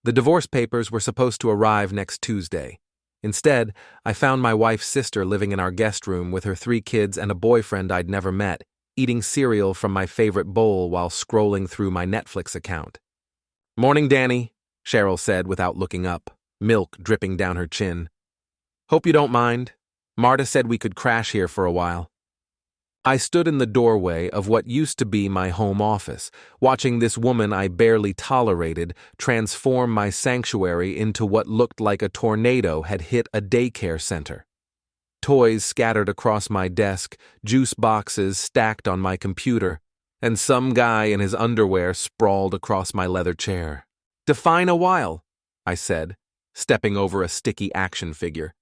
The divorce papers were supposed to arrive next Tuesday. Instead, I found my wife's sister living in our guest room with her 3 kids and a boyfriend I'd never met, eating cereal from my favorite bowl while scrolling through my Netflix account. "Morning, Danny," Cheryl said without looking up, milk dripping down her chin. "Hope you don't mind. Marta said we could crash here for a while." I stood in the doorway of what used to be my home office, watching this woman I barely tolerated transform my sanctuary into what looked like a tornado had hit a daycare center. Toys scattered across my desk, juice boxes stacked on my computer, and some guy in his underwear sprawled across my leather chair. "Define a while," I said, stepping over a sticky action figure.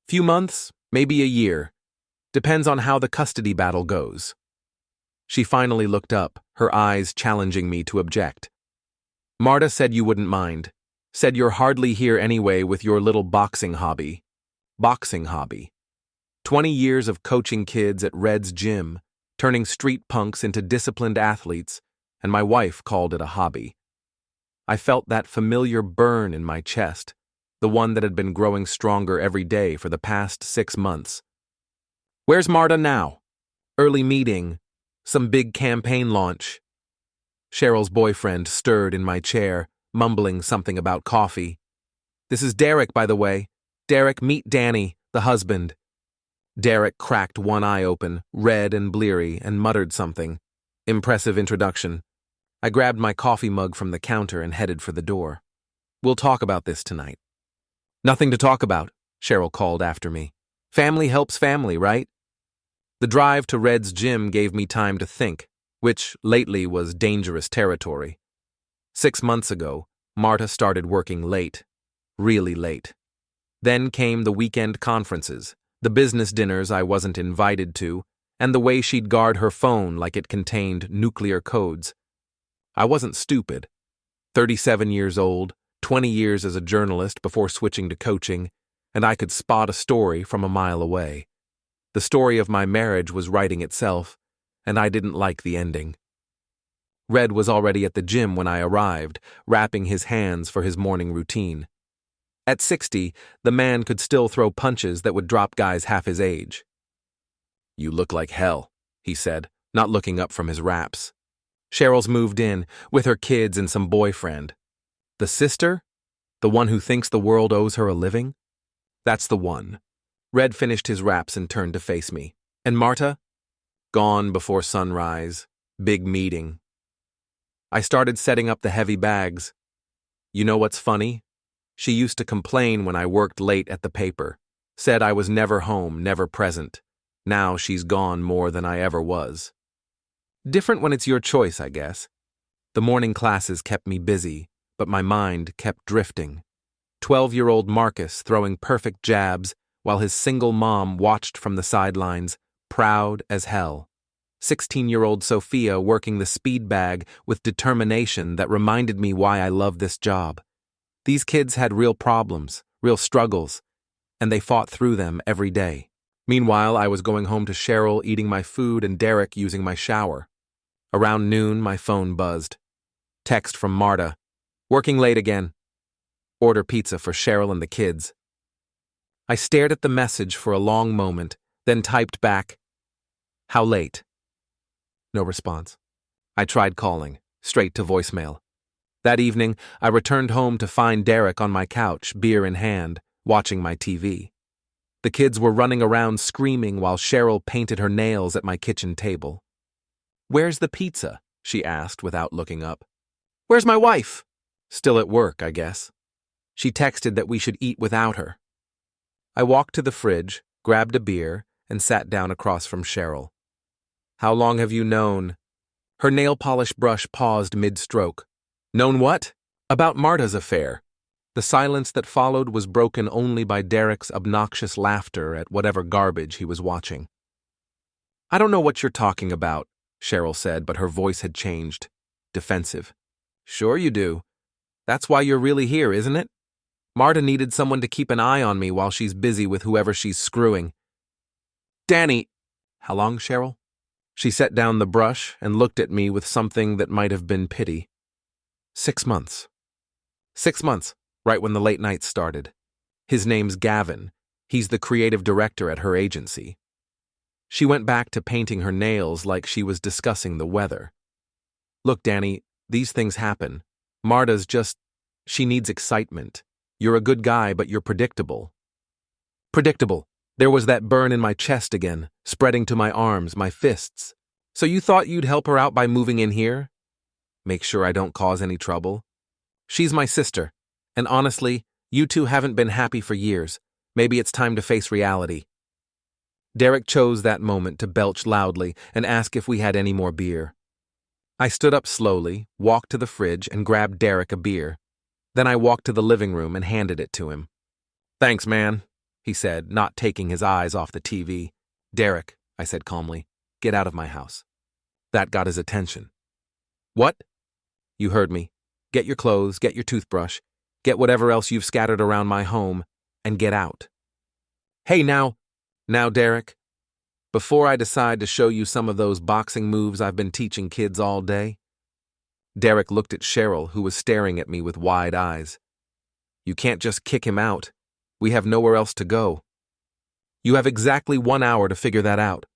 "Few months, maybe a year. Depends on how the custody battle goes." She finally looked up, her eyes challenging me to object. "Marta said you wouldn't mind. Said you're hardly here anyway with your little boxing hobby." Boxing hobby. 20 years of coaching kids at Red's gym, turning street punks into disciplined athletes, and my wife called it a hobby. I felt that familiar burn in my chest, the one that had been growing stronger every day for the past 6 months. "Where's Marta now?" "Early meeting. Some big campaign launch." Cheryl's boyfriend stirred in my chair, mumbling something about coffee. "This is Derek, by the way. Derek, meet Danny, the husband." Derek cracked one eye open, red and bleary, and muttered something. Impressive introduction. I grabbed my coffee mug from the counter and headed for the door. "We'll talk about this tonight." "Nothing to talk about," Cheryl called after me. "Family helps family, right?" The drive to Red's gym gave me time to think, which lately was dangerous territory. 6 months ago, Marta started working late. Really late. Then came the weekend conferences, the business dinners I wasn't invited to, and the way she'd guard her phone like it contained nuclear codes. I wasn't stupid. 37 years old, 20 years as a journalist before switching to coaching, and I could spot a story from a mile away. The story of my marriage was writing itself, and I didn't like the ending. Red was already at the gym when I arrived, wrapping his hands for his morning routine. At 60, the man could still throw punches that would drop guys half his age. "You look like hell," he said, not looking up from his wraps. Cheryl's moved in, with her kids and some boyfriend. The sister? The one who thinks the world owes her a living? That's the one. Red finished his wraps and turned to face me. "And Marta?" "Gone before sunrise. Big meeting." I started setting up the heavy bags. "You know what's funny? She used to complain when I worked late at the paper. Said I was never home, never present. Now she's gone more than I ever was." Different when it's your choice, I guess. The morning classes kept me busy, but my mind kept drifting. 12-year-old Marcus throwing perfect jabs while his single mom watched from the sidelines, proud as hell. 16-year-old Sophia working the speed bag with determination that reminded me why I love this job. These kids had real problems, real struggles, and they fought through them every day. Meanwhile, I was going home to Cheryl eating my food and Derek using my shower. Around noon, my phone buzzed. Text from Marta. "Working late again. Order pizza for Cheryl and the kids." I stared at the message for a long moment, then typed back, "How late?" No response. I tried calling, straight to voicemail. That evening, I returned home to find Derek on my couch, beer in hand, watching my TV. The kids were running around screaming while Cheryl painted her nails at my kitchen table. "Where's the pizza?" she asked without looking up. "Where's my wife?" "Still at work, I guess." She texted that we should eat without her. I walked to the fridge, grabbed a beer, and sat down across from Cheryl. "How long have you known?" Her nail polish brush paused mid-stroke. "Known what?" "About Marta's affair." The silence that followed was broken only by Derek's obnoxious laughter at whatever garbage he was watching. "I don't know what you're talking about," Cheryl said, but her voice had changed. Defensive. "Sure you do. That's why you're really here, isn't it? Marta needed someone to keep an eye on me while she's busy with whoever she's screwing." "Danny." "How long, Cheryl?" She set down the brush and looked at me with something that might have been pity. 6 months. 6 months, right when the late nights started. His name's Gavin. He's the creative director at her agency. She went back to painting her nails like she was discussing the weather. Look, Danny, these things happen. She needs excitement. You're a good guy, but you're predictable. Predictable. There was that burn in my chest again, spreading to my arms, my fists. So you thought you'd help her out by moving in here? Make sure I don't cause any trouble? She's my sister, and honestly, you two haven't been happy for years. Maybe it's time to face reality. Derek chose that moment to belch loudly and ask if we had any more beer. I stood up slowly, walked to the fridge, and grabbed Derek a beer. Then I walked to the living room and handed it to him. Thanks, man, he said, not taking his eyes off the TV. Derek, I said calmly, get out of my house. That got his attention. What? You heard me. Get your clothes, get your toothbrush, get whatever else you've scattered around my home, and get out. Hey, now, Derek, before I decide to show you some of those boxing moves I've been teaching kids all day. Derek looked at Cheryl, who was staring at me with wide eyes. You can't just kick him out. We have nowhere else to go. You have exactly 1 hour to figure that out.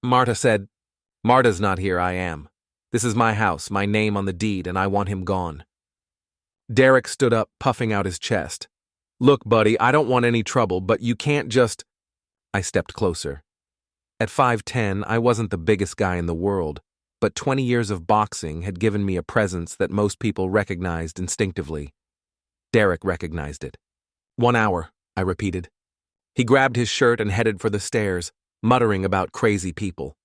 Marta said, Marta's not here, I am. This is my house, my name on the deed, and I want him gone. Derek stood up, puffing out his chest. Look, buddy, I don't want any trouble, but you can't just... I stepped closer. At 5'10", I wasn't the biggest guy in the world, but 20 years of boxing had given me a presence that most people recognized instinctively. Derek recognized it. 1 hour, I repeated. He grabbed his shirt and headed for the stairs, muttering about crazy people.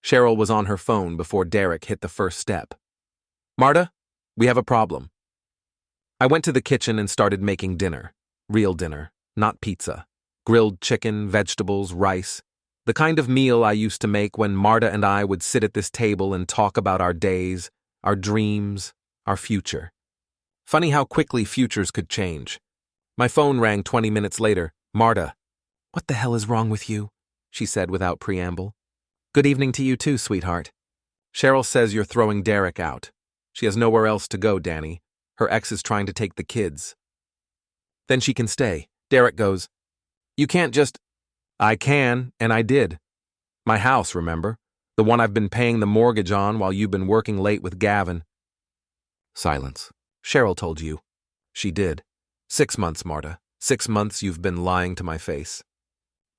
Cheryl was on her phone before Derek hit the first step. Marta, we have a problem. I went to the kitchen and started making dinner. Real dinner, not pizza. Grilled chicken, vegetables, rice. The kind of meal I used to make when Marta and I would sit at this table and talk about our days, our dreams, our future. Funny how quickly futures could change. My phone rang 20 minutes later. Marta. What the hell is wrong with you? She said without preamble. Good evening to you too, sweetheart. Cheryl says you're throwing Derek out. She has nowhere else to go, Danny. Her ex is trying to take the kids. Then she can stay. Derek goes, You can't just... I can, and I did. My house, remember? The one I've been paying the mortgage on while you've been working late with Gavin. Silence. Cheryl told you. She did. 6 months, Marta. 6 months you've been lying to my face.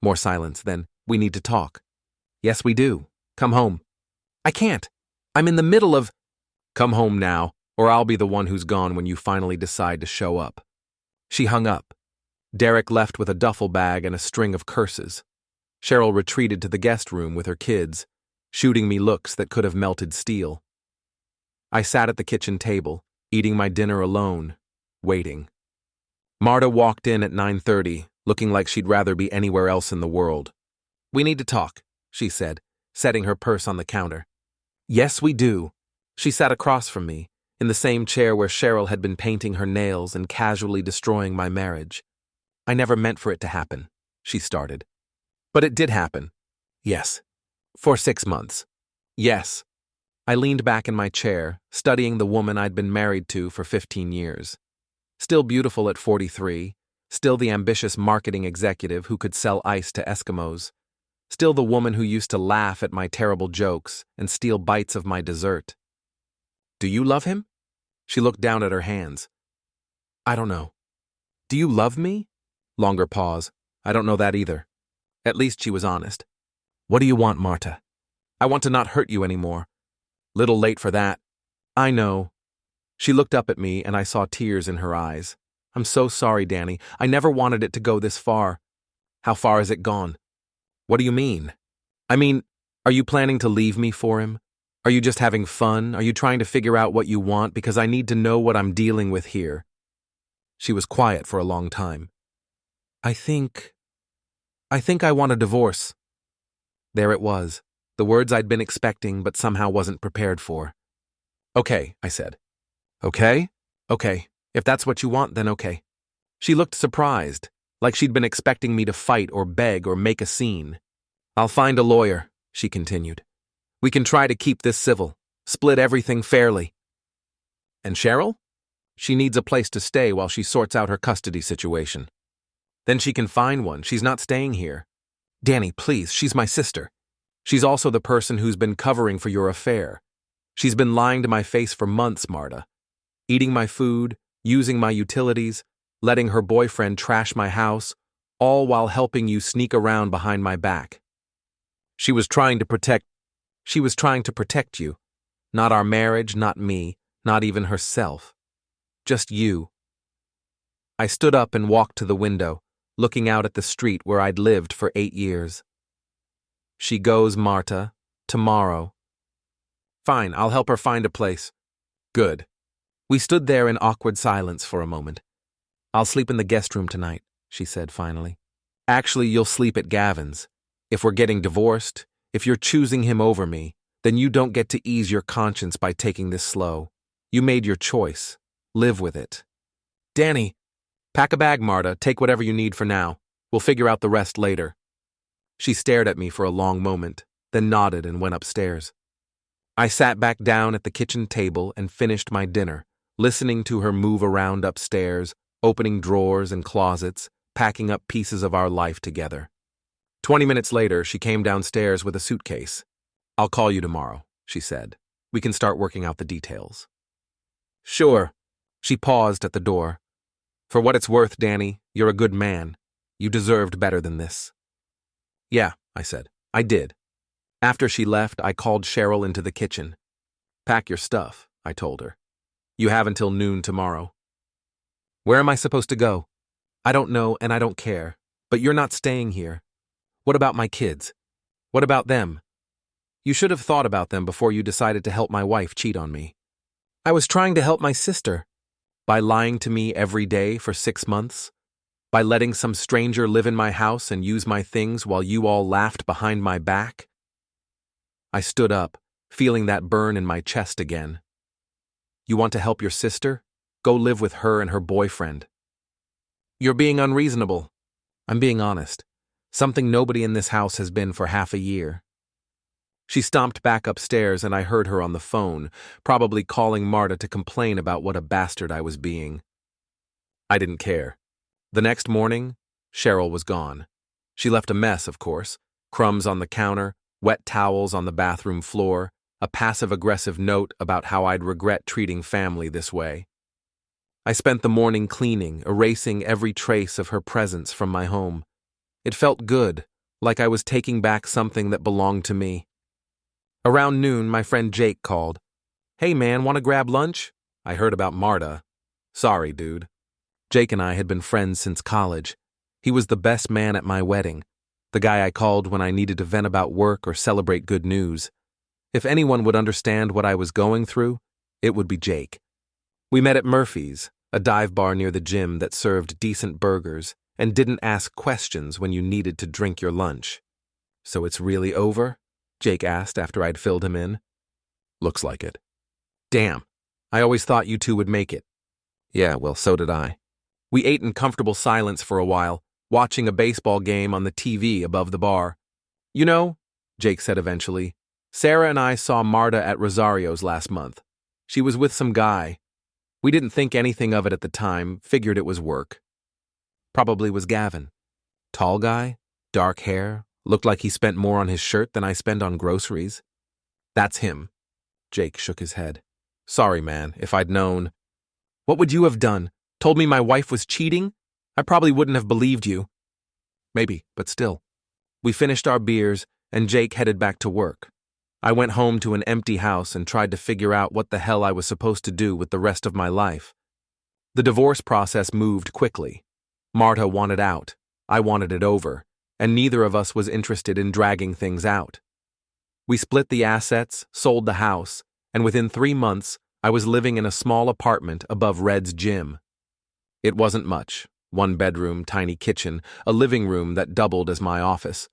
More silence, then. We need to talk. Yes, we do. Come home. I can't. I'm in the middle of... Come home now, or I'll be the one who's gone when you finally decide to show up. She hung up. Derek left with a duffel bag and a string of curses. Cheryl retreated to the guest room with her kids, shooting me looks that could have melted steel. I sat at the kitchen table, eating my dinner alone, waiting. Marta walked in at 9:30, looking like she'd rather be anywhere else in the world. We need to talk, she said, setting her purse on the counter. Yes, we do. She sat across from me, in the same chair where Cheryl had been painting her nails and casually destroying my marriage. I never meant for it to happen, she started. But it did happen. Yes. For 6 months. Yes. I leaned back in my chair, studying the woman I'd been married to for 15 years. Still beautiful at 43, still the ambitious marketing executive who could sell ice to Eskimos, still the woman who used to laugh at my terrible jokes and steal bites of my dessert. Do you love him? She looked down at her hands. I don't know. Do you love me? Longer pause. I don't know that either. At least she was honest. What do you want, Marta? I want to not hurt you anymore. Little late for that. I know. She looked up at me and I saw tears in her eyes. I'm so sorry, Danny. I never wanted it to go this far. How far has it gone? What do you mean? I mean, are you planning to leave me for him? Are you just having fun? Are you trying to figure out what you want? Because I need to know what I'm dealing with here. She was quiet for a long time. I think I want a divorce. There it was, the words I'd been expecting but somehow wasn't prepared for. Okay, I said. Okay? Okay, if that's what you want, then okay. She looked surprised, like she'd been expecting me to fight or beg or make a scene. I'll find a lawyer, she continued. We can try to keep this civil, split everything fairly. And Cheryl? She needs a place to stay while she sorts out her custody situation. Then she can find one. She's not staying here. Danny, please, she's my sister. She's also the person who's been covering for your affair. She's been lying to my face for months, Marta. Eating my food, using my utilities, letting her boyfriend trash my house, all while helping you sneak around behind my back. She was trying to protect you. Not our marriage, not me, not even herself. Just you. I stood up and walked to the window, looking out at the street where I'd lived for 8 years. She goes, Marta, tomorrow. Fine, I'll help her find a place. Good. We stood there in awkward silence for a moment. I'll sleep in the guest room tonight, she said finally. Actually, you'll sleep at Gavin's. If we're getting divorced, if you're choosing him over me, then you don't get to ease your conscience by taking this slow. You made your choice. Live with it. Danny, pack a bag, Marta. Take whatever you need for now. We'll figure out the rest later. She stared at me for a long moment, then nodded and went upstairs. I sat back down at the kitchen table and finished my dinner, listening to her move around upstairs, opening drawers and closets, packing up pieces of our life together. 20 minutes later, she came downstairs with a suitcase. I'll call you tomorrow, she said. We can start working out the details. Sure. She paused at the door. For what it's worth, Danny, you're a good man. You deserved better than this. Yeah, I said. I did. After she left, I called Cheryl into the kitchen. Pack your stuff, I told her. You have until noon tomorrow. Where am I supposed to go? I don't know and I don't care, but you're not staying here. What about my kids? What about them? You should have thought about them before you decided to help my wife cheat on me. I was trying to help my sister. By lying to me every day for 6 months? By letting some stranger live in my house and use my things while you all laughed behind my back? I stood up, feeling that burn in my chest again. You want to help your sister? Go live with her and her boyfriend. You're being unreasonable. I'm being honest. Something nobody in this house has been for half a year. She stomped back upstairs and I heard her on the phone, probably calling Marta to complain about what a bastard I was being. I didn't care. The next morning, Cheryl was gone. She left a mess, of course. Crumbs on the counter, wet towels on the bathroom floor, a passive-aggressive note about how I'd regret treating family this way. I spent the morning cleaning, erasing every trace of her presence from my home. It felt good, like I was taking back something that belonged to me. Around noon, my friend Jake called. Hey man, want to grab lunch? I heard about Marta. Sorry, dude. Jake and I had been friends since college. He was the best man at my wedding, the guy I called when I needed to vent about work or celebrate good news. If anyone would understand what I was going through, it would be Jake. We met at Murphy's, a dive bar near the gym that served decent burgers and didn't ask questions when you needed to drink your lunch. So it's really over? Jake asked after I'd filled him in. Looks like it. Damn, I always thought you two would make it. Yeah, well, so did I. We ate in comfortable silence for a while, watching a baseball game on the TV above the bar. You know, Jake said eventually, Sarah and I saw Marta at Rosario's last month. She was with some guy. We didn't think anything of it at the time, figured it was work. Probably was Gavin. Tall guy, dark hair, looked like he spent more on his shirt than I spend on groceries. That's him. Jake shook his head. Sorry, man, if I'd known. What would you have done? Told me my wife was cheating? I probably wouldn't have believed you. Maybe, but still. We finished our beers, and Jake headed back to work. I went home to an empty house and tried to figure out what the hell I was supposed to do with the rest of my life. The divorce process moved quickly. Marta wanted out. I wanted it over. And neither of us was interested in dragging things out. We split the assets, sold the house, and within 3 months, I was living in a small apartment above Red's gym. It wasn't much, 1 bedroom, tiny kitchen, a living room that doubled as my office,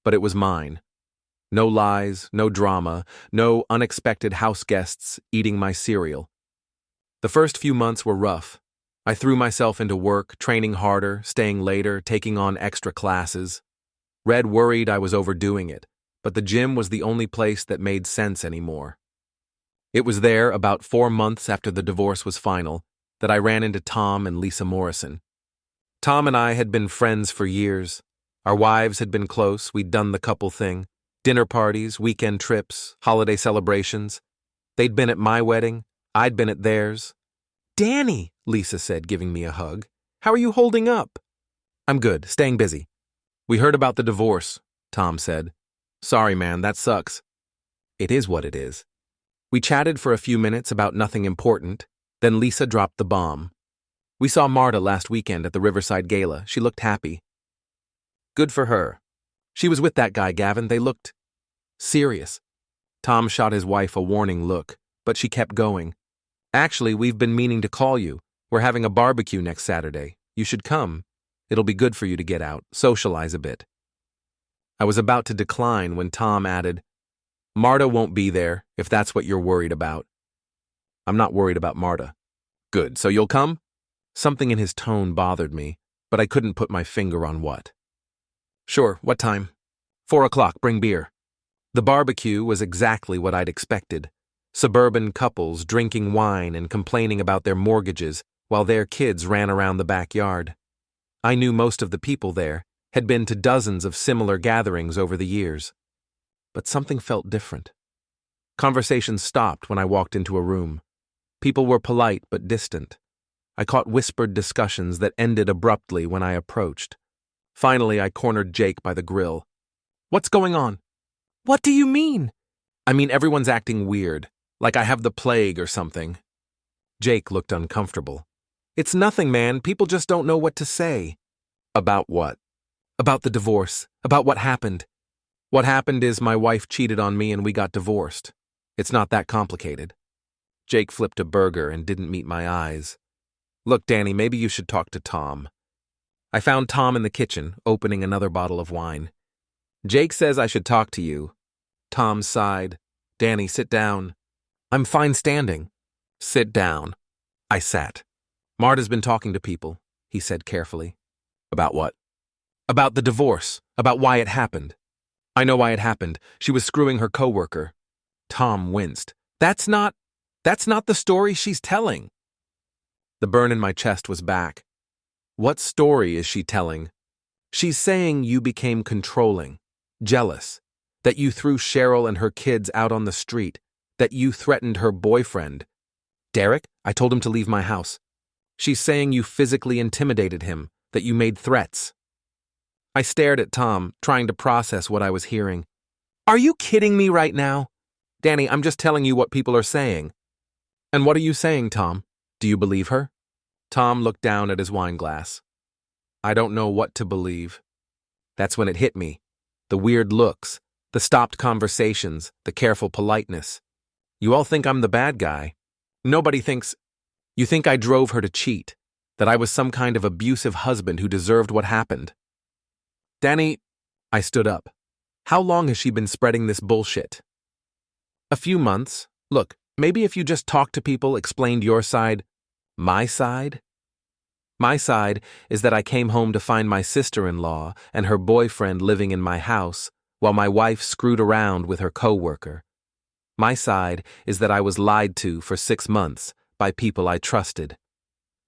but it was mine. No lies, no drama, no unexpected house guests eating my cereal. The first few months were rough. I threw myself into work, training harder, staying later, taking on extra classes. Red worried I was overdoing it, but the gym was the only place that made sense anymore. It was there about 4 months after the divorce was final, that I ran into Tom and Lisa Morrison. Tom and I had been friends for years. Our wives had been close, we'd done the couple thing. Dinner parties, weekend trips, holiday celebrations. They'd been at my wedding, I'd been at theirs. "Danny," Lisa said, giving me a hug. "How are you holding up?" "I'm good, staying busy." "We heard about the divorce," Tom said. "Sorry, man, that sucks." "It is what it is." We chatted for a few minutes about nothing important, then Lisa dropped the bomb. "We saw Marta last weekend at the Riverside Gala. She looked happy." "Good for her. She was with that guy, Gavin. They looked serious." Tom shot his wife a warning look, but she kept going. "Actually, we've been meaning to call you. We're having a barbecue next Saturday. You should come. It'll be good for you to get out, socialize a bit." I was about to decline when Tom added, "Marta won't be there, if that's what you're worried about." "I'm not worried about Marta." "Good, so you'll come?" Something in his tone bothered me, but I couldn't put my finger on what. "Sure, what time?" 4:00, bring beer." The barbecue was exactly what I'd expected. Suburban couples drinking wine and complaining about their mortgages while their kids ran around the backyard. I knew most of the people there, had been to dozens of similar gatherings over the years. But something felt different. Conversations stopped when I walked into a room. People were polite but distant. I caught whispered discussions that ended abruptly when I approached. Finally, I cornered Jake by the grill. "What's going on?" "What do you mean?" "I mean, everyone's acting weird, like I have the plague or something." Jake looked uncomfortable. "It's nothing, man. People just don't know what to say." "About what?" "About the divorce. About what happened. What happened is my wife cheated on me and we got divorced. It's not that complicated." Jake flipped a burger and didn't meet my eyes. "Look, Danny, maybe you should talk to Tom." I found Tom in the kitchen, opening another bottle of wine. "Jake says I should talk to you." Tom sighed. "Danny, sit down." "I'm fine standing." "Sit down." I sat. "Marta's been talking to people," he said carefully. "About what?" "About the divorce, about why it happened." "I know why it happened. She was screwing her coworker." Tom winced. That's not the story she's telling." The burn in my chest was back. "What story is she telling?" "She's saying you became controlling, jealous, that you threw Cheryl and her kids out on the street, that you threatened her boyfriend. Derek, I told him to leave my house. She's saying you physically intimidated him, that you made threats." I stared at Tom, trying to process what I was hearing. "Are you kidding me right now?" "Danny, I'm just telling you what people are saying." "And what are you saying, Tom? Do you believe her?" Tom looked down at his wine glass. "I don't know what to believe." That's when it hit me. The weird looks, the stopped conversations, the careful politeness. "You all think I'm the bad guy. Nobody thinks. You think I drove her to cheat, that I was some kind of abusive husband who deserved what happened." "Danny," I stood up. "How long has she been spreading this bullshit?" "A few months. Look, maybe if you just talked to people, explained your side." "My side?" "My side is that I came home to find my sister-in-law and her boyfriend living in my house while my wife screwed around with her coworker. My side is that I was lied to for 6 months by people I trusted.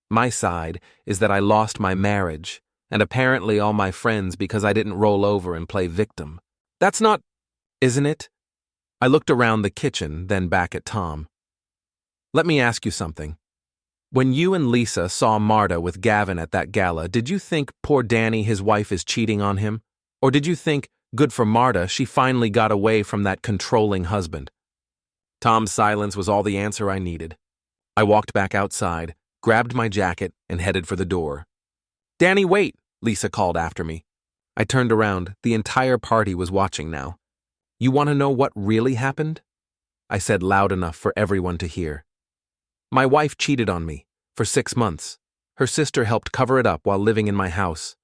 My side is that I lost my marriage and apparently all my friends because I didn't roll over and play victim. That's not, isn't it?" I looked around the kitchen, then back at Tom. "Let me ask you something. When you and Lisa saw Marta with Gavin at that gala, did you think, poor Danny, his wife is cheating on him? Or did you think, good for Marta, she finally got away from that controlling husband?" Tom's silence was all the answer I needed. I walked back outside, grabbed my jacket, and headed for the door. "Danny, wait," Lisa called after me. I turned around. The entire party was watching now. "You want to know what really happened?" I said loud enough for everyone to hear. "My wife cheated on me for 6 months. Her sister helped cover it up while living in my house.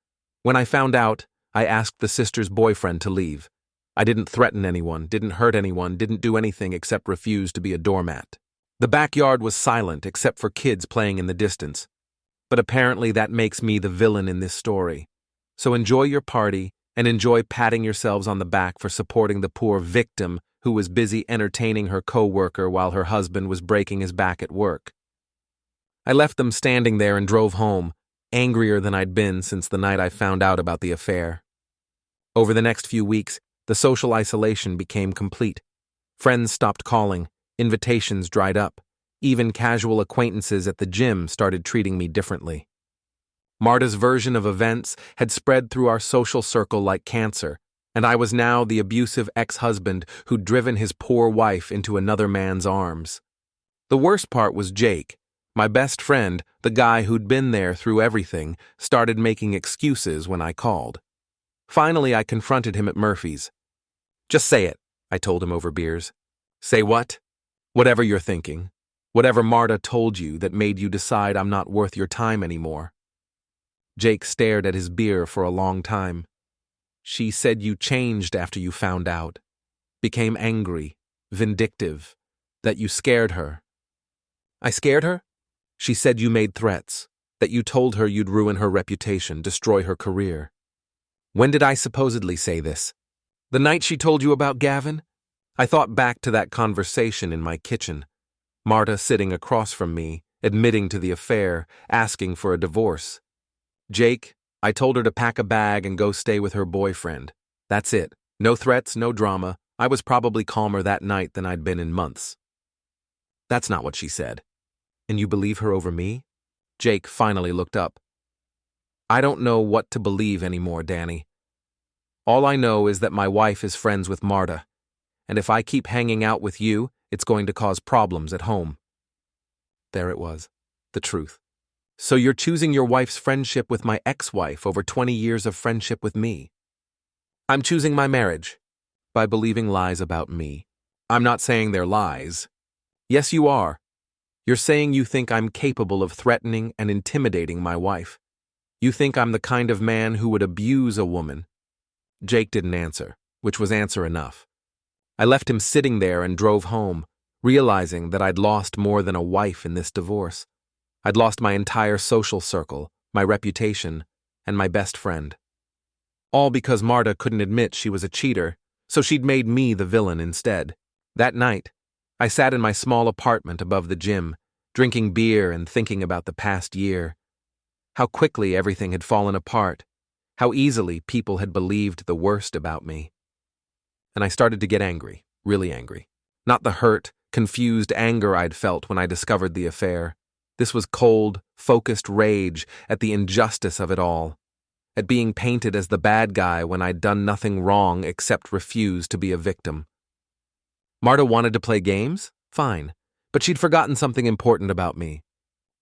When I found out, I asked the sister's boyfriend to leave. I didn't threaten anyone, didn't hurt anyone, didn't do anything except refuse to be a doormat. The backyard was silent except for kids playing in the distance. But apparently that makes me the villain in this story. So enjoy your party and enjoy patting yourselves on the back for supporting the poor victim who was busy entertaining her coworker while her husband was breaking his back at work." I left them standing there and drove home, angrier than I'd been since the night I found out about the affair. Over the next few weeks, the social isolation became complete. Friends stopped calling, invitations dried up, even casual acquaintances at the gym started treating me differently. Marta's version of events had spread through our social circle like cancer, and I was now the abusive ex-husband who'd driven his poor wife into another man's arms. The worst part was Jake, my best friend, the guy who'd been there through everything, started making excuses when I called. Finally, I confronted him at Murphy's. "Just say it," I told him over beers. "Say what?" "Whatever you're thinking. Whatever Marta told you that made you decide I'm not worth your time anymore." Jake stared at his beer for a long time. "She said you changed after you found out. Became angry, vindictive, that you scared her." "I scared her?" "She said you made threats, that you told her you'd ruin her reputation, destroy her career." "When did I supposedly say this? The night she told you about Gavin?" I thought back to that conversation in my kitchen. Marta sitting across from me, admitting to the affair, asking for a divorce. "Jake, I told her to pack a bag and go stay with her boyfriend. That's it. No threats, no drama. I was probably calmer that night than I'd been in months." "That's not what she said." "And you believe her over me?" Jake finally looked up. "I don't know what to believe anymore, Danny. All I know is that my wife is friends with Marta, and if I keep hanging out with you, it's going to cause problems at home." There it was, the truth. "So you're choosing your wife's friendship with my ex-wife over 20 years of friendship with me?" "I'm choosing my marriage by believing lies about me." "I'm not saying they're lies." "Yes, you are. You're saying you think I'm capable of threatening and intimidating my wife. You think I'm the kind of man who would abuse a woman." Jake didn't answer, which was answer enough. I left him sitting there and drove home, realizing that I'd lost more than a wife in this divorce. I'd lost my entire social circle, my reputation, and my best friend. All because Marta couldn't admit she was a cheater, so she'd made me the villain instead. That night, I sat in my small apartment above the gym, drinking beer and thinking about the past year. How quickly everything had fallen apart. How easily people had believed the worst about me. And I started to get angry, really angry. Not the hurt, confused anger I'd felt when I discovered the affair. This was cold, focused rage at the injustice of it all, at being painted as the bad guy when I'd done nothing wrong except refuse to be a victim. Marta wanted to play games? Fine. But she'd forgotten something important about me.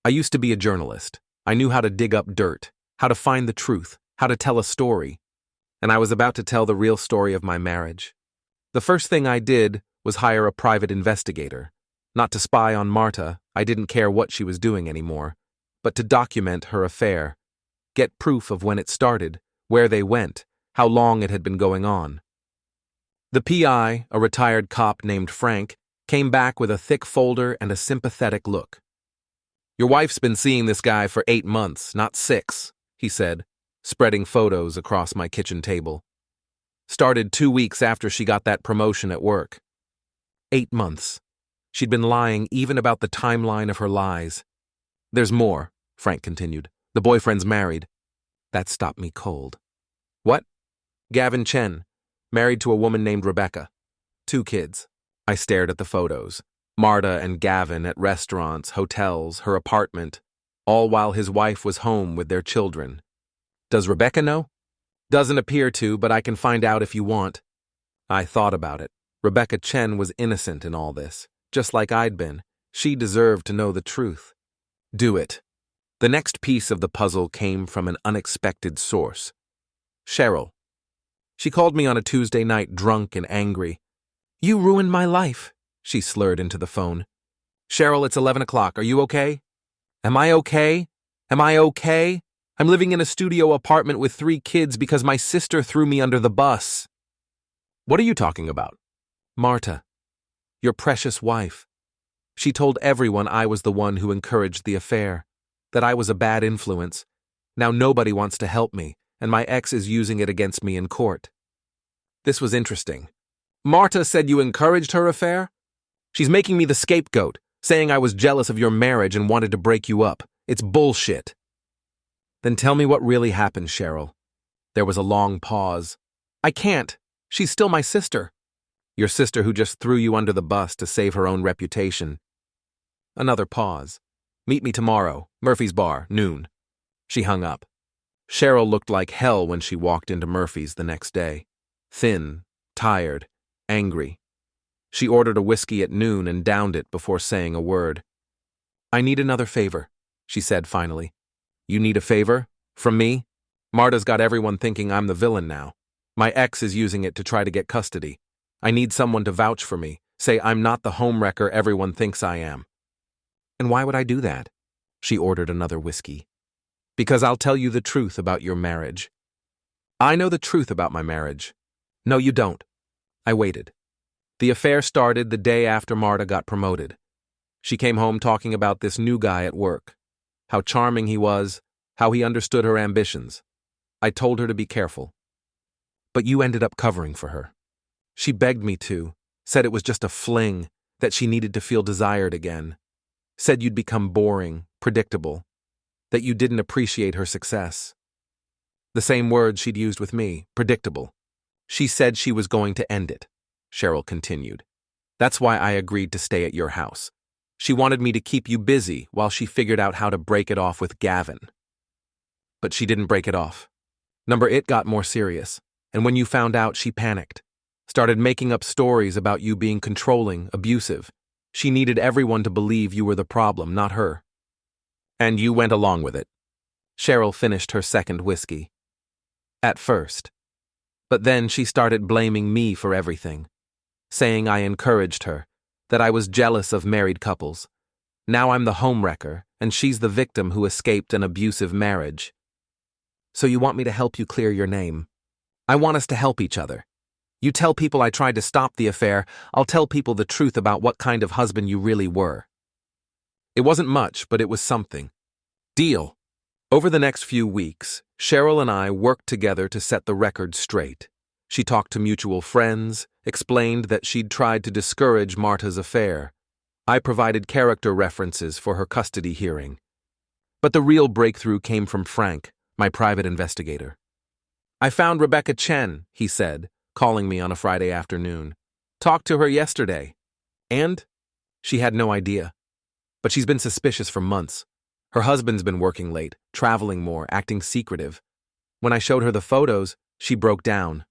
I used to be a journalist. I knew how to dig up dirt, how to find the truth, how to tell a story. And I was about to tell the real story of my marriage. The first thing I did was hire a private investigator. Not to spy on Marta, I didn't care what she was doing anymore, but to document her affair, get proof of when it started, where they went, how long it had been going on. The PI, a retired cop named Frank, came back with a thick folder and a sympathetic look. "Your wife's been seeing this guy for 8 months, not 6, he said, spreading photos across my kitchen table. "Started 2 weeks after she got that promotion at work." 8 months. She'd been lying even about the timeline of her lies. "There's more," Frank continued. "The boyfriend's married." That stopped me cold. "What?" "Gavin Chen, married to a woman named Rebecca. 2 kids. I stared at the photos. Marta and Gavin at restaurants, hotels, her apartment, all while his wife was home with their children. "Does Rebecca know?" "Doesn't appear to, but I can find out if you want." I thought about it. Rebecca Chen was innocent in all this, just like I'd been. She deserved to know the truth. "Do it." The next piece of the puzzle came from an unexpected source. Cheryl. She called me on a Tuesday night drunk and angry. "You ruined my life," she slurred into the phone. "Cheryl, it's 11 o'clock. Are you okay?" "Am I okay? Am I okay? I'm living in a studio apartment with 3 kids because my sister threw me under the bus." "What are you talking about?" "Marta, your precious wife. She told everyone I was the one who encouraged the affair, that I was a bad influence. Now nobody wants to help me, and my ex is using it against me in court." This was interesting. "Marta said you encouraged her affair?" "She's making me the scapegoat. saying I was jealous of your marriage and wanted to break you up. It's bullshit. Then tell me what really happened, Cheryl. There was a long pause. I can't. She's still my sister. Your sister who just threw you under the bus to save her own reputation. Another pause. Meet me tomorrow, Murphy's Bar, noon. She hung up. Cheryl looked like hell when she walked into Murphy's the next day. Thin, tired, angry. She ordered a whiskey at noon and downed it before saying a word. I need another favor, she said finally. You need a favor? From me? Marta's got everyone thinking I'm the villain now. My ex is using it to try to get custody. I need someone to vouch for me, say I'm not the homewrecker everyone thinks I am. And why would I do that? She ordered another whiskey. Because I'll tell you the truth about your marriage. I know the truth about my marriage. No, you don't. I waited. The affair started the day after Marta got promoted. She came home talking about this new guy at work. How charming he was, how he understood her ambitions. I told her to be careful. But you ended up covering for her. She begged me to, said it was just a fling, that she needed to feel desired again. Said you'd become boring, predictable, that you didn't appreciate her success. The same words she'd used with me, predictable. She said she was going to end it, Cheryl continued. That's why I agreed to stay at your house. She wanted me to keep you busy while she figured out how to break it off with Gavin. But she didn't break it off. It got more serious, and when you found out, she panicked. Started making up stories about you being controlling, abusive. She needed everyone to believe you were the problem, not her. And you went along with it. Cheryl finished her second whiskey. At first. But then she started blaming me for everything, saying I encouraged her, that I was jealous of married couples. Now I'm the homewrecker, and she's the victim who escaped an abusive marriage. So you want me to help you clear your name? I want us to help each other. You tell people I tried to stop the affair, I'll tell people the truth about what kind of husband you really were. It wasn't much, but it was something. Deal. Over the next few weeks, Cheryl and I worked together to set the record straight. She talked to mutual friends, explained that she'd tried to discourage Marta's affair. I provided character references for her custody hearing. But the real breakthrough came from Frank, my private investigator. I found Rebecca Chen, he said, calling me on a Friday afternoon. Talked to her yesterday. And? She had no idea. But she's been suspicious for months. Her husband's been working late, traveling more, acting secretive. When I showed her the photos, she broke down.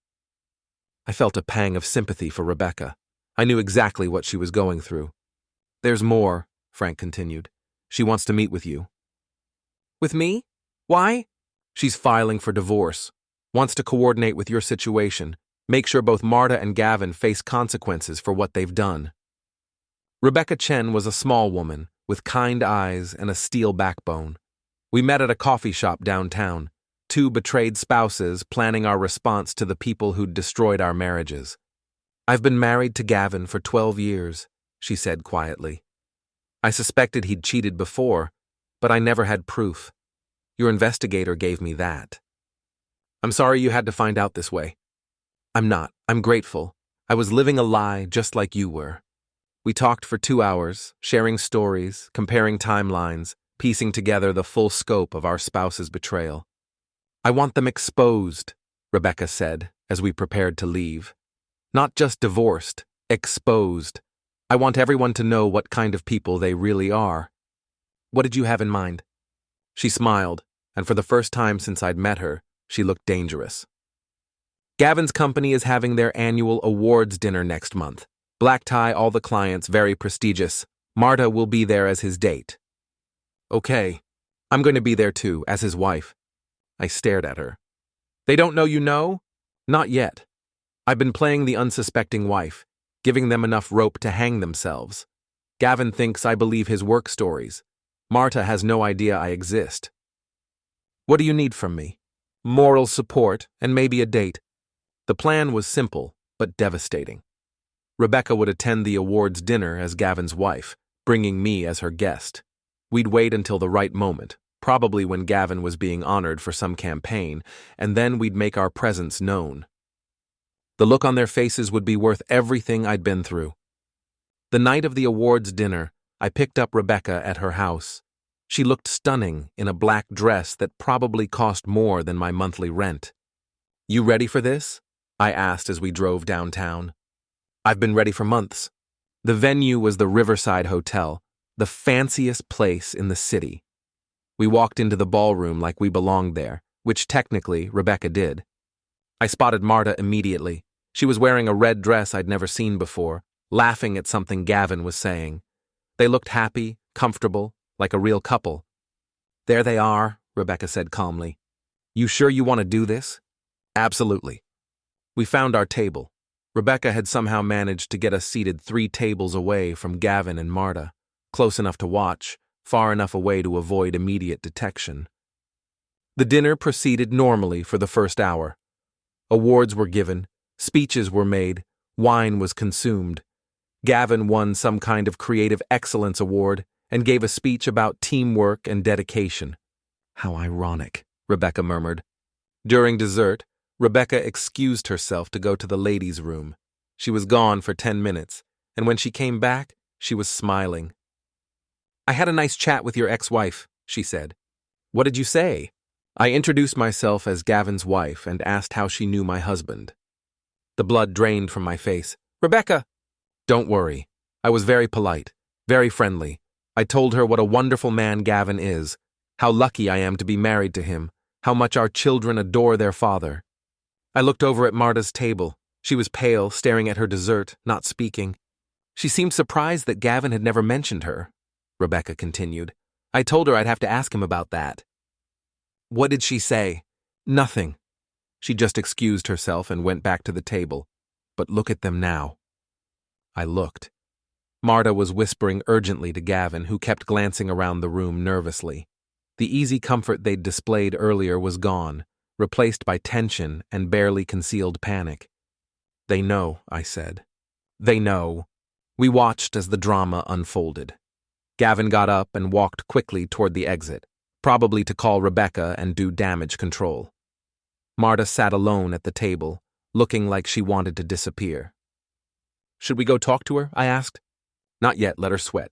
I felt a pang of sympathy for Rebecca. I knew exactly what she was going through. There's more, Frank continued. She wants to meet with you. With me? Why? She's filing for divorce. Wants to coordinate with your situation. Make sure both Marta and Gavin face consequences for what they've done. Rebecca Chen was a small woman, with kind eyes and a steel backbone. We met at a coffee shop downtown, two betrayed spouses planning our response to the people who'd destroyed our marriages. I've been married to Gavin for 12 years, she said quietly. I suspected he'd cheated before, but I never had proof. Your investigator gave me that. I'm sorry you had to find out this way. I'm not. I'm grateful. I was living a lie just like you were. We talked for 2 hours, sharing stories, comparing timelines, piecing together the full scope of our spouse's betrayal. I want them exposed, Rebecca said, as we prepared to leave. Not just divorced, exposed. I want everyone to know what kind of people they really are. What did you have in mind? She smiled, and for the first time since I'd met her, she looked dangerous. Gavin's company is having their annual awards dinner next month. Black tie, all the clients, very prestigious. Marta will be there as his date. Okay, I'm going to be there too, as his wife. I stared at her. They don't know you know? Not yet. I've been playing the unsuspecting wife, giving them enough rope to hang themselves. Gavin thinks I believe his work stories. Marta has no idea I exist. What do you need from me? Moral support and maybe a date. The plan was simple, but devastating. Rebecca would attend the awards dinner as Gavin's wife, bringing me as her guest. We'd wait until the right moment, probably when Gavin was being honored for some campaign, and then we'd make our presence known. The look on their faces would be worth everything I'd been through. The night of the awards dinner, I picked up Rebecca at her house. She looked stunning in a black dress that probably cost more than my monthly rent. "You ready for this?" I asked as we drove downtown. "I've been ready for months." The venue was the Riverside Hotel, the fanciest place in the city. We walked into the ballroom like we belonged there, which technically Rebecca did. I spotted Marta immediately. She was wearing a red dress I'd never seen before, laughing at something Gavin was saying. They looked happy, comfortable, like a real couple. "There they are," Rebecca said calmly. "You sure you want to do this?" "Absolutely." We found our table. Rebecca had somehow managed to get us seated 3 tables away from Gavin and Marta, close enough to watch, far enough away to avoid immediate detection. The dinner proceeded normally for the first hour. Awards were given, speeches were made, wine was consumed. Gavin won some kind of creative excellence award and gave a speech about teamwork and dedication. "How ironic," Rebecca murmured. During dessert, Rebecca excused herself to go to the ladies' room. She was gone for 10 minutes, and when she came back, she was smiling. "I had a nice chat with your ex-wife," she said. "What did you say?" I introduced myself as Gavin's wife and asked how she knew my husband. The blood drained from my face. "Rebecca!" "Don't worry. I was very polite, very friendly. I told her what a wonderful man Gavin is, how lucky I am to be married to him, how much our children adore their father." I looked over at Marta's table. She was pale, staring at her dessert, not speaking. She seemed surprised that Gavin had never mentioned her, Rebecca continued. "I told her I'd have to ask him about that." "What did she say?" "Nothing. She just excused herself and went back to the table. But look at them now." I looked. Marta was whispering urgently to Gavin, who kept glancing around the room nervously. The easy comfort they'd displayed earlier was gone, replaced by tension and barely concealed panic. "They know," I said. "They know." We watched as the drama unfolded. Gavin got up and walked quickly toward the exit, probably to call Rebecca and do damage control. Marta sat alone at the table, looking like she wanted to disappear. "Should we go talk to her?" I asked. "Not yet, let her sweat."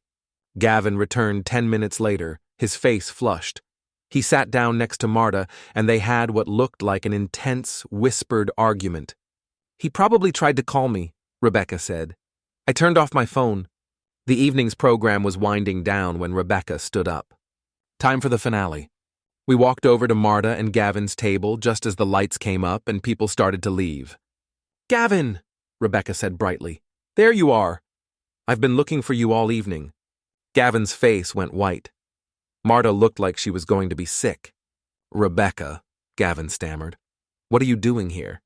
Gavin returned 10 minutes later, his face flushed. He sat down next to Marta, and they had what looked like an intense, whispered argument. "He probably tried to call me," Rebecca said. I turned off my phone. The evening's program was winding down when Rebecca stood up. "Time for the finale." We walked over to Marta and Gavin's table just as the lights came up and people started to leave. "Gavin!" Rebecca said brightly. "There you are. I've been looking for you all evening." Gavin's face went white. Marta looked like she was going to be sick. "Rebecca," Gavin stammered. "What are you doing here?"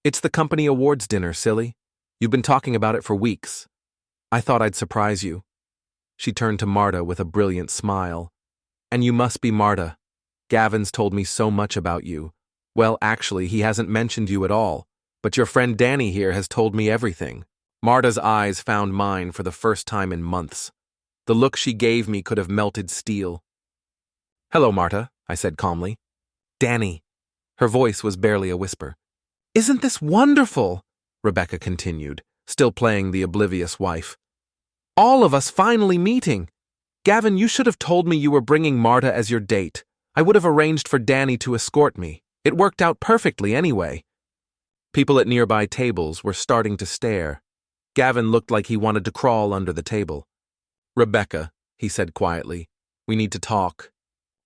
"It's the company awards dinner, silly. You've been talking about it for weeks. I thought I'd surprise you." She turned to Marta with a brilliant smile. "And you must be Marta. Gavin's told me so much about you. Well, actually, he hasn't mentioned you at all, but your friend Danny here has told me everything." Marta's eyes found mine for the first time in months. The look she gave me could have melted steel. "Hello, Marta," I said calmly. "Danny." Her voice was barely a whisper. "Isn't this wonderful?" Rebecca continued, still playing the oblivious wife. "All of us finally meeting. Gavin, you should have told me you were bringing Marta as your date. I would have arranged for Danny to escort me. It worked out perfectly anyway." People at nearby tables were starting to stare. Gavin looked like he wanted to crawl under the table. "Rebecca," he said quietly, "we need to talk."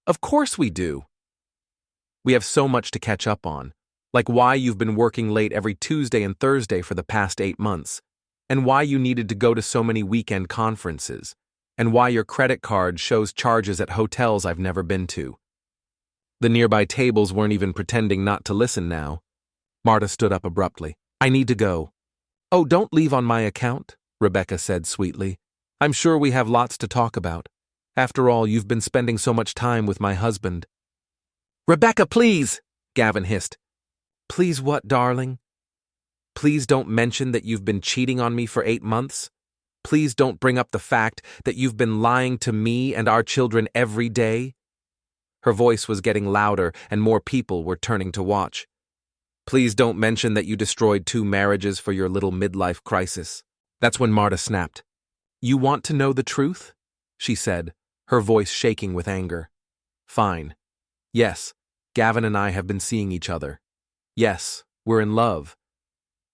"Of course we do." "We have so much to catch up on, like why you've been working late every Tuesday and Thursday for the past 8 months, and why you needed to go to so many weekend conferences, and why your credit card shows charges at hotels I've never been to." The nearby tables weren't even pretending not to listen now. Marta stood up abruptly. "I need to go." "Oh, don't leave on my account," Rebecca said sweetly. "I'm sure we have lots to talk about. After all, you've been spending so much time with my husband." "Rebecca, please!" Gavin hissed. "Please what, darling? Please don't mention that you've been cheating on me for 8 months. Please don't bring up the fact that you've been lying to me and our children every day." Her voice was getting louder and more people were turning to watch. "Please don't mention that you destroyed 2 marriages for your little midlife crisis." That's when Marta snapped. "You want to know the truth?" she said, her voice shaking with anger. Fine. Yes, Gavin and I have been seeing each other. Yes, we're in love.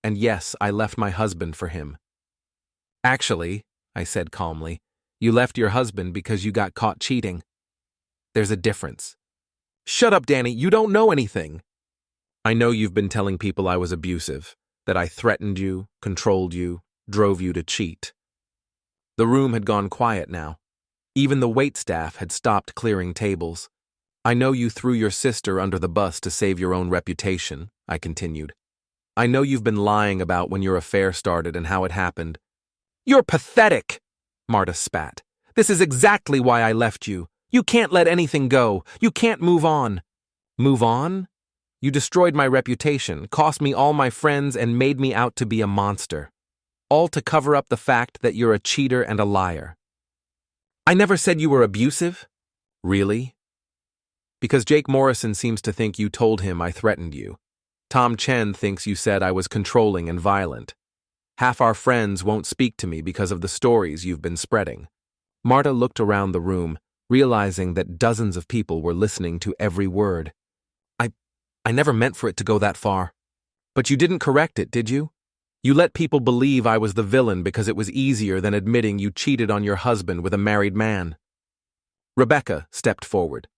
And yes, I left my husband for him. Actually, I said calmly, you left your husband because you got caught cheating. There's a difference. Shut up, Danny, you don't know anything. I know you've been telling people I was abusive, that I threatened you, controlled you, drove you to cheat. The room had gone quiet now. Even the waitstaff had stopped clearing tables. I know you threw your sister under the bus to save your own reputation, I continued. I know you've been lying about when your affair started and how it happened. You're pathetic, Marta spat. This is exactly why I left you. You can't let anything go. You can't move on. Move on? You destroyed my reputation, cost me all my friends, and made me out to be a monster. All to cover up the fact that you're a cheater and a liar. I never said you were abusive. Really? Because Jake Morrison seems to think you told him I threatened you. Tom Chen thinks you said I was controlling and violent. Half our friends won't speak to me because of the stories you've been spreading. Marta looked around the room, realizing that dozens of people were listening to every word. I never meant for it to go that far. But you didn't correct it, did you? You let people believe I was the villain because it was easier than admitting you cheated on your husband with a married man. Rebecca stepped forward.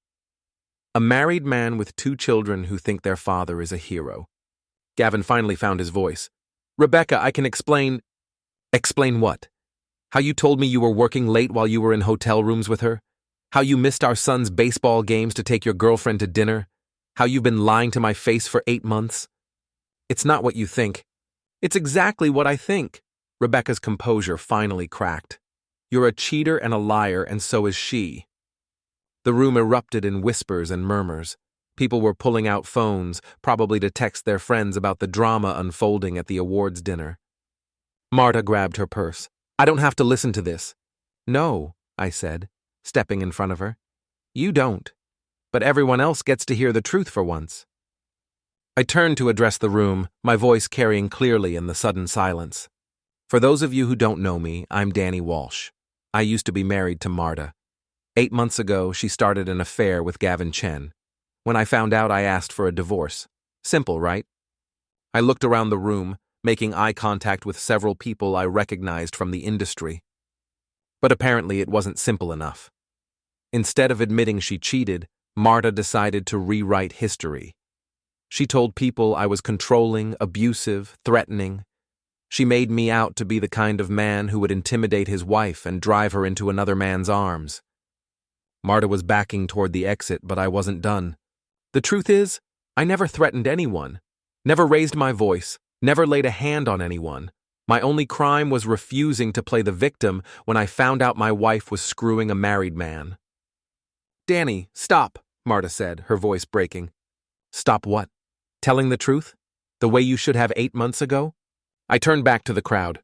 A married man with 2 children who think their father is a hero. Gavin finally found his voice. Rebecca, I can explain. Explain what? How you told me you were working late while you were in hotel rooms with her? How you missed our son's baseball games to take your girlfriend to dinner? How you've been lying to my face for 8 months? It's not what you think. It's exactly what I think. Rebecca's composure finally cracked. You're a cheater and a liar, and so is she. The room erupted in whispers and murmurs. People were pulling out phones, probably to text their friends about the drama unfolding at the awards dinner. Marta grabbed her purse. I don't have to listen to this. No, I said, stepping in front of her. You don't. But everyone else gets to hear the truth for once. I turned to address the room, my voice carrying clearly in the sudden silence. For those of you who don't know me, I'm Danny Walsh. I used to be married to Marta. 8 months ago, she started an affair with Gavin Chen. When I found out, I asked for a divorce. Simple, right? I looked around the room, making eye contact with several people I recognized from the industry. But apparently it wasn't simple enough. Instead of admitting she cheated, Marta decided to rewrite history. She told people I was controlling, abusive, threatening. She made me out to be the kind of man who would intimidate his wife and drive her into another man's arms. Marta was backing toward the exit, but I wasn't done. The truth is, I never threatened anyone, never raised my voice, never laid a hand on anyone. My only crime was refusing to play the victim when I found out my wife was screwing a married man. Danny, stop, Marta said, her voice breaking. Stop what? Telling the truth? The way you should have 8 months ago? I turned back to the crowd.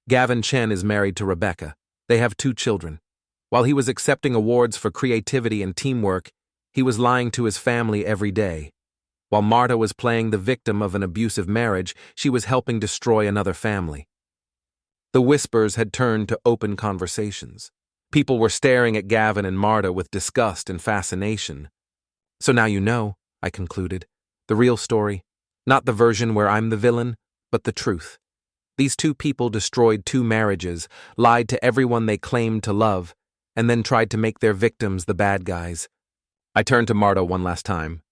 Gavin Chen is married to Rebecca. They have 2 children. While he was accepting awards for creativity and teamwork, he was lying to his family every day. While Marta was playing the victim of an abusive marriage, she was helping destroy another family. The whispers had turned to open conversations. People were staring at Gavin and Marta with disgust and fascination. So now you know, I concluded, the real story, not the version where I'm the villain, but the truth. These 2 people destroyed 2 marriages, lied to everyone they claimed to love, and then tried to make their victims the bad guys. I turned to Marta one last time.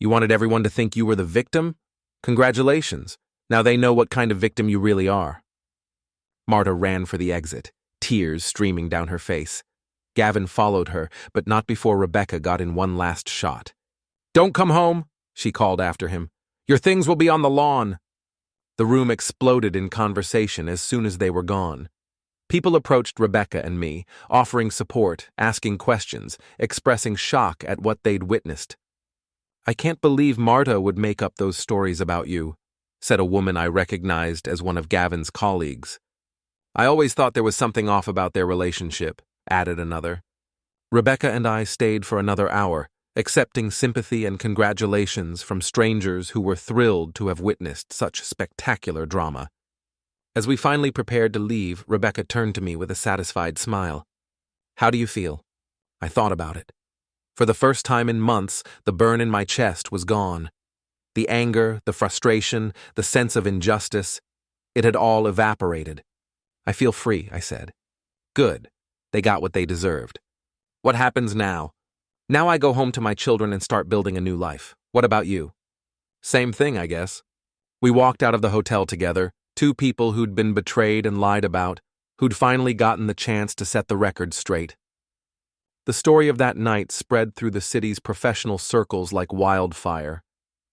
You wanted everyone to think you were the victim? Congratulations. Now they know what kind of victim you really are. Marta ran for the exit, tears streaming down her face. Gavin followed her, but not before Rebecca got in one last shot. Don't come home, she called after him. Your things will be on the lawn. The room exploded in conversation as soon as they were gone. People approached Rebecca and me, offering support, asking questions, expressing shock at what they'd witnessed. I can't believe Marta would make up those stories about you, said a woman I recognized as one of Gavin's colleagues. I always thought there was something off about their relationship, added another. Rebecca and I stayed for another hour, accepting sympathy and congratulations from strangers who were thrilled to have witnessed such spectacular drama. As we finally prepared to leave, Rebecca turned to me with a satisfied smile. How do you feel? I thought about it. For the first time in months, the burn in my chest was gone. The anger, the frustration, the sense of injustice, it had all evaporated. I feel free, I said. Good. They got what they deserved. What happens now? Now I go home to my children and start building a new life. What about you? Same thing, I guess. We walked out of the hotel together, two people who'd been betrayed and lied about, who'd finally gotten the chance to set the record straight. The story of that night spread through the city's professional circles like wildfire.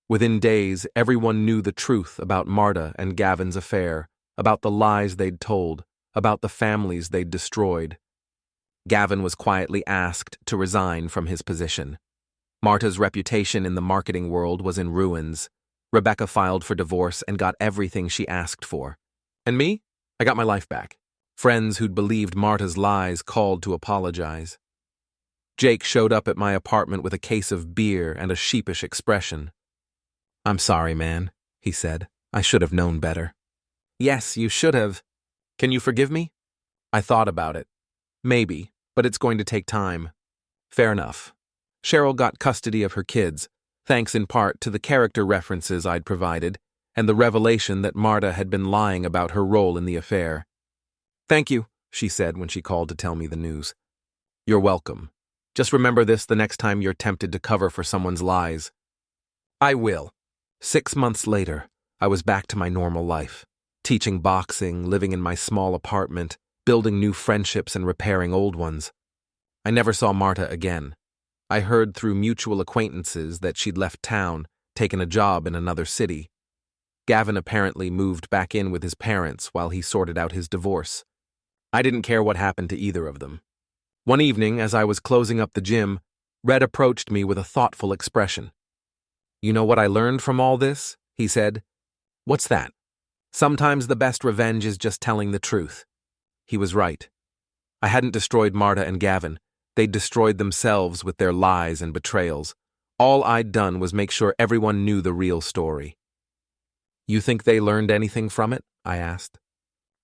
Within days, everyone knew the truth about Marta and Gavin's affair, about the lies they'd told, about the families they'd destroyed. Gavin was quietly asked to resign from his position. Marta's reputation in the marketing world was in ruins. Rebecca filed for divorce and got everything she asked for. And me? I got my life back. Friends who'd believed Marta's lies called to apologize. Jake showed up at my apartment with a case of beer and a sheepish expression. "I'm sorry, man," he said. "I should have known better." "Yes, you should have. Can you forgive me?" I thought about it. Maybe, but it's going to take time. Fair enough. Cheryl got custody of her kids, thanks in part to the character references I'd provided and the revelation that Marta had been lying about her role in the affair. "Thank you," she said when she called to tell me the news. "You're welcome. Just remember this the next time you're tempted to cover for someone's lies." I will. 6 months later, I was back to my normal life, teaching boxing, living in my small apartment, building new friendships and repairing old ones. I never saw Marta again. I heard through mutual acquaintances that she'd left town, taken a job in another city. Gavin apparently moved back in with his parents while he sorted out his divorce. I didn't care what happened to either of them. One evening, as I was closing up the gym, Red approached me with a thoughtful expression. "You know what I learned from all this?" he said. "What's that?" "Sometimes the best revenge is just telling the truth." He was right. I hadn't destroyed Marta and Gavin. They'd destroyed themselves with their lies and betrayals. All I'd done was make sure everyone knew the real story. "You think they learned anything from it?" I asked.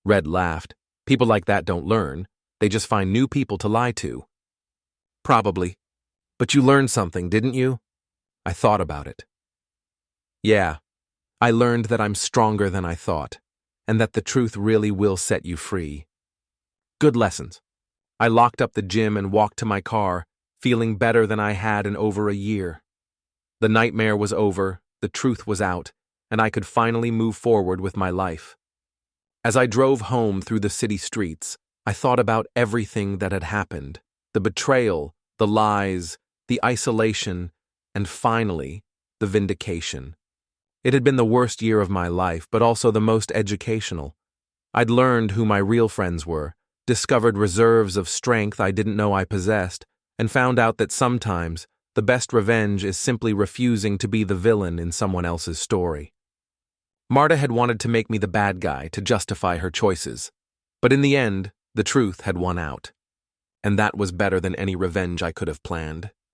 Red laughed. "People like that don't learn. They just find new people to lie to." "Probably. But you learned something, didn't you?" I thought about it. "Yeah. I learned that I'm stronger than I thought, and that the truth really will set you free." Good lessons. I locked up the gym and walked to my car, feeling better than I had in over a year. The nightmare was over, the truth was out, and I could finally move forward with my life. As I drove home through the city streets, I thought about everything that had happened, the betrayal, the lies, the isolation, and finally, the vindication. It had been the worst year of my life, but also the most educational. I'd learned who my real friends were, discovered reserves of strength I didn't know I possessed, and found out that sometimes the best revenge is simply refusing to be the villain in someone else's story. Marta had wanted to make me the bad guy to justify her choices, but in the end, the truth had won out. And that was better than any revenge I could have planned.